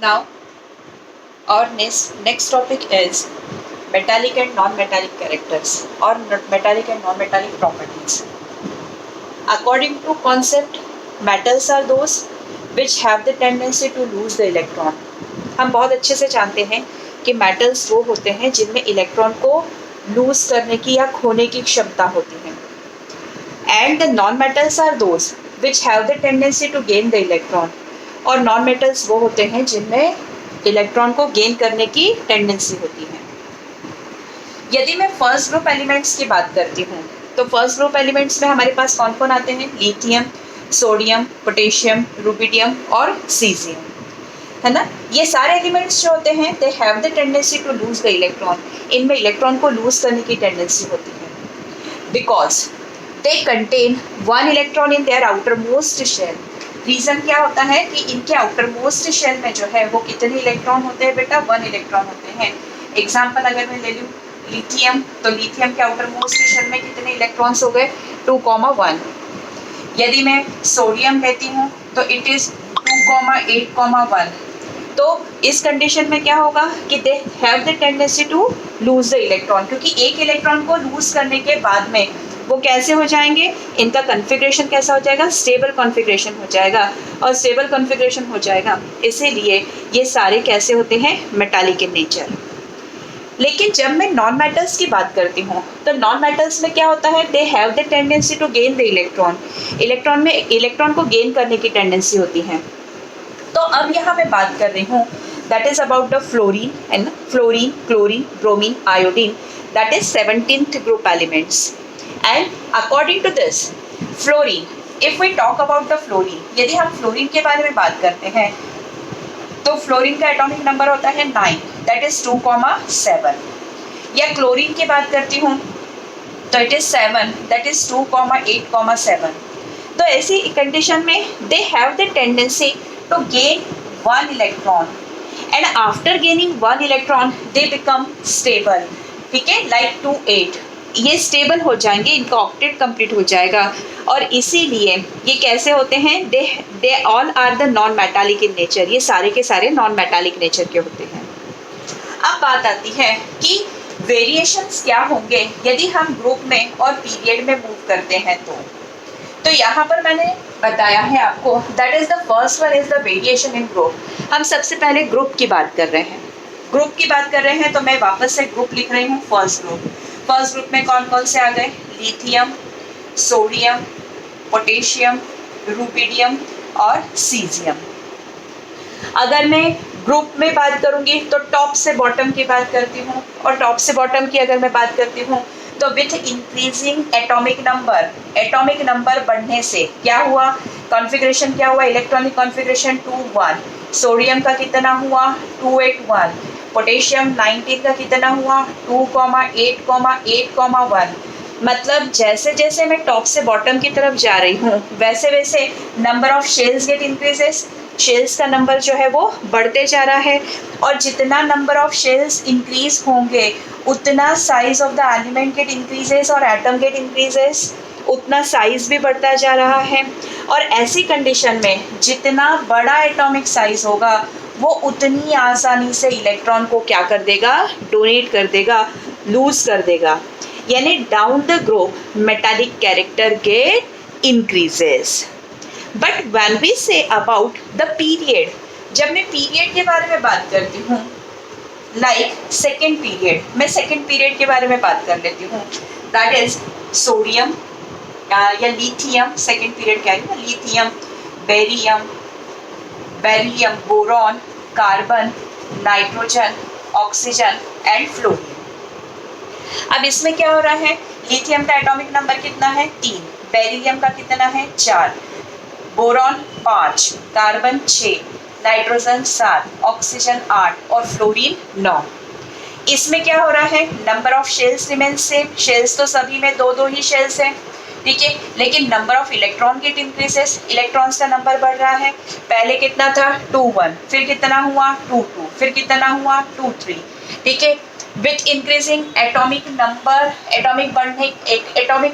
Now, our next topic is metallic and non-metallic characters or metallic and non-metallic properties. According to concept, metals are those which have the tendency to lose the electron. हम बहुत अच्छे से जानते हैं कि metals वो होते हैं जिनमें इलेक्ट्रॉन को लूज करने की या खोने की क्षमता होती है. And the non metals are those which have the tendency to gain the electron. और नॉन मेटल्स वो होते हैं जिनमें इलेक्ट्रॉन को गेन करने की टेंडेंसी होती है. यदि मैं फर्स्ट ग्रुप एलिमेंट्स की बात करती हूँ तो फर्स्ट ग्रुप एलिमेंट्स में हमारे पास कौन कौन आते हैं? लिथियम, सोडियम, पोटेशियम, रुबिडियम और सीजियम, है ना. ये सारे एलिमेंट्स जो होते हैं they have the tendency to lose the electron. इनमें इलेक्ट्रॉन को लूज करने की टेंडेंसी होती है because they contain one electron in their outermost shell. Reason क्या होता है कि इनके आउटर मोस्ट शेल में जो है वो कितने इलेक्ट्रॉन होते हैं बेटा? 1 इलेक्ट्रॉन होते हैं. एग्जाम्पल अगर मैं ले लूँ लिथियम, तो लिथियम के आउटर मोस्ट शेल में कितने इलेक्ट्रॉन्स हो गए? 2,1. यदि मैं सोडियम लेती हूँ तो इट इज़ 2,8,1. तो इस कंडीशन में क्या होगा कि they have the tendency to lose the electron, क्योंकि एक इलेक्ट्रॉन को लूज करने के बाद में वो कैसे हो जाएंगे? इनका कॉन्फ़िगरेशन कैसा हो जाएगा? स्टेबल कॉन्फ़िगरेशन हो जाएगा. और स्टेबल कॉन्फ़िगरेशन हो जाएगा इसीलिए ये सारे कैसे होते हैं? Metallic in nature. लेकिन जब मैं नॉन मेटल्स की बात करती हूँ तो नॉन मेटल्स में क्या होता है? They have the tendency to gain the electron. Electron में इलेक्ट्रॉन को गेन करने की टेंडेंसी होती है. तो अब यहाँ मैं बात कर रही हूँ that is about the fluorine and fluorine, chlorine, bromine, iodine, that is 17th group elements. And according to this fluorine, if we talk about the fluorine, यदि हम फ्लोरीन के बारे में बात करते हैं तो फ्लोरीन का एटॉमिक नंबर होता है 9, दैट इज 2,7. या क्लोरीन की बात करती हूँ तो इट इज 7, दैट इज 2,8,7. तो ऐसी कंडीशन में दे have the tendency to gain 1 electron and after gaining 1 electron they become stable. ठीक है, like 2, 8 ये स्टेबल हो जाएंगे, इनका ऑक्टेट कंप्लीट हो जाएगा. और इसीलिए ये कैसे होते हैं? They all are the non metallic in nature. ये सारे के सारे नॉन मेटालिक नेचर के होते हैं. अब बात आती है कि वेरिएशंस क्या होंगे यदि हम ग्रुप में और पीरियड में मूव करते हैं. तो यहाँ पर मैंने बताया है आपको that is the first one is the variation in group. हम सबसे पहले ग्रुप की बात कर रहे हैं. ग्रुप की बात कर रहे हैं तो मैं वापस से ग्रुप लिख रही हूँ. फर्स्ट ग्रुप में कौन कौन से आ गए? लिथियम, सोडियम, पोटेशियम, रुबिडियम और सीजियम. अगर मैं ग्रुप में बात करूँगी तो टॉप से बॉटम की बात करती हूँ. और टॉप से बॉटम की अगर मैं बात करती हूँ तो विथ इंक्रीजिंग एटॉमिक नंबर बढ़ने से क्या हुआ? कॉन्फ़िगरेशन क्या हुआ? Electronic configuration 2,1. सोडियम का कितना हुआ? 2,8,1. पोटेशियम 19 का कितना हुआ? 2,8,1. मतलब जैसे जैसे मैं टॉप से बॉटम की तरफ जा रही हूँ वैसे वैसे number of shells get increases. Shells का नंबर जो है वो बढ़ते जा रहा है. और जितना नंबर ऑफ शेल्स इंक्रीज होंगे उतना size of the element get increases और एटम गेट इंक्रीजेस. उतना साइज भी बढ़ता जा रहा है. और ऐसी कंडीशन में जितना बड़ा एटॉमिक साइज होगा वो उतनी आसानी से इलेक्ट्रॉन को क्या कर देगा? डोनेट कर देगा, लूज कर देगा. यानी down the group metallic character get increases. But when we say about the period, जब मैं पीरियड के बारे में बात करती हूँ लाइक सेकेंड पीरियड, मैं सेकेंड पीरियड के बारे में बात कर लेती हूँ. दैट इज सोडियम या लिथियम. सेकेंड पीरियड क्या है? Lithium, barium, boron, carbon, nitrogen, oxygen and fluorine. अब इसमें क्या हो रहा है? लिथियम का एटॉमिक नंबर कितना है? 3. बेरिलियम का कितना है? 4. बोरॉन 5, कार्बन 6, नाइट्रोजन 7, ऑक्सीजन 8 और फ्लोरीन 9. इसमें क्या हो रहा है? Number of shells remain same. Shells तो सभी में 2-2 ही शेल्स हैं, ठीक है. लेकिन number of electron get increases. Electrons का नंबर बढ़ रहा है. पहले कितना था? 2-1. फिर कितना हुआ? 2-2. फिर कितना हुआ? 2-3. ठीक है. विथ इंक्रीजिंग एटॉमिक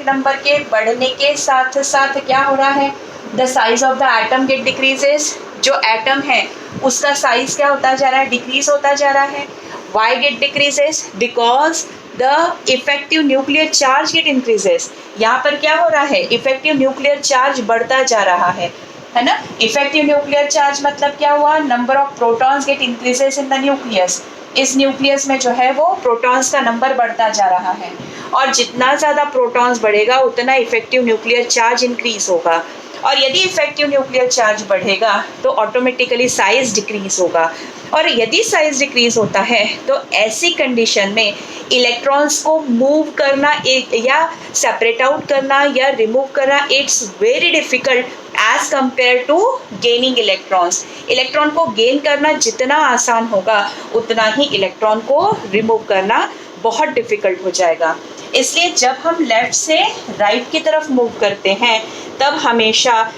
नंबर के बढ़ने के साथ साथ क्या हो रहा है? The size of the atom get decreases. जो एटम है उसका साइज क्या होता जा रहा है, डिक्रीज होता जा रहा है. Why get decreases? Because the effective nuclear charge get increases. यहाँ पर क्या हो रहा है, इफेक्टिव न्यूक्लियर चार्ज बढ़ता जा रहा है ना. इफेक्टिव न्यूक्लियर चार्ज मतलब क्या हुआ, number of protons get increases in the nucleus. इस न्यूक्लियस में जो है वो प्रोटॉन्स का नंबर बढ़ता जा रहा है, और जितना ज़्यादा प्रोटॉन्स बढ़ेगा उतना इफेक्टिव न्यूक्लियर चार्ज इंक्रीज होगा. और यदि इफेक्टिव न्यूक्लियर चार्ज बढ़ेगा तो ऑटोमेटिकली साइज डिक्रीज होगा, और यदि साइज डिक्रीज होता है तो ऐसी कंडीशन में इलेक्ट्रॉन्स को मूव करना या सेपरेट आउट करना या रिमूव करना it's very difficult as compare to gaining electrons. Electron को गेन करना जितना आसान होगा उतना ही इलेक्ट्रॉन को रिमूव करना बहुत डिफिकल्ट हो जाएगा. इसलिए जब हम लेफ्ट से राइट की तरफ मूव करते हैं तब हमेशा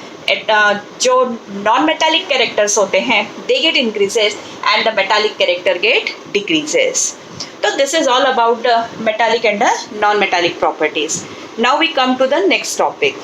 जो नॉन मेटालिक कैरेक्टर्स होते हैं they get increases and the metallic character get decreases. तो this is all about the metallic and the non metallic properties. Now we come to the next topic.